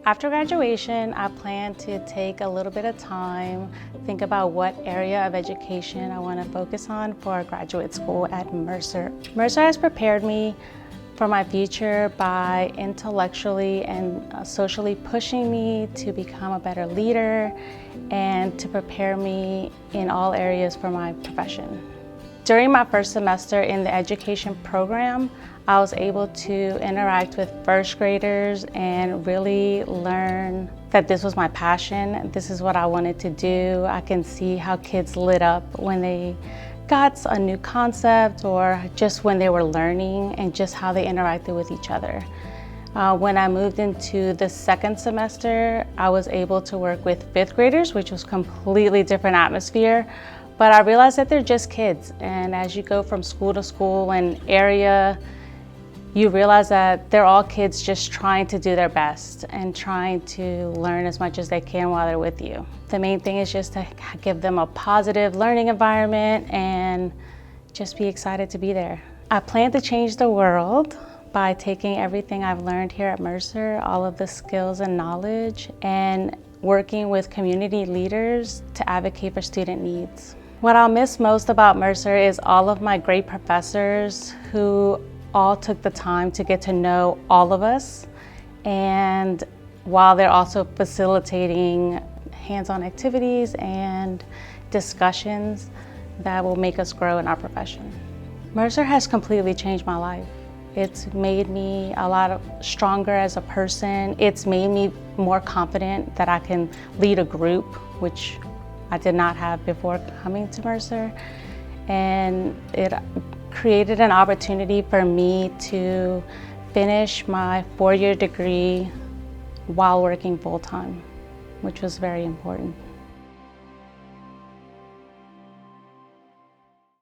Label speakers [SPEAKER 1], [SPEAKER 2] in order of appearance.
[SPEAKER 1] After graduation, I plan to take a little bit of time, think about what area of education I want to focus on for graduate school at Mercer. Mercer has prepared me for my future by intellectually and socially pushing me to become a better leader and to prepare me in all areas for my profession. During my first semester in the education program, I was able to interact with first graders and really learn that this was my passion. This is what I wanted to do. I can see how kids lit up when they got a new concept or just when they were learning and just how they interacted with each other. When I moved into the second semester, I was able to work with fifth graders, which was a completely different atmosphere. But I realized that they're just kids, and as you go from school to school and area, you realize that they're all kids just trying to do their best and trying to learn as much as they can while they're with you. The main thing is just to give them a positive learning environment and just be excited to be there. I plan to change the world by taking everything I've learned here at Mercer, all of the skills and knowledge, and working with community leaders to advocate for student needs. What I'll miss most about Mercer is all of my great professors who all took the time to get to know all of us, and while they're also facilitating hands-on activities and discussions that will make us grow in our profession. Mercer has completely changed my life. It's made me a lot stronger as a person. It's made me more confident that I can lead a group, which I did not have before coming to Mercer. And it created an opportunity for me to finish my four-year degree while working full-time, which was very important.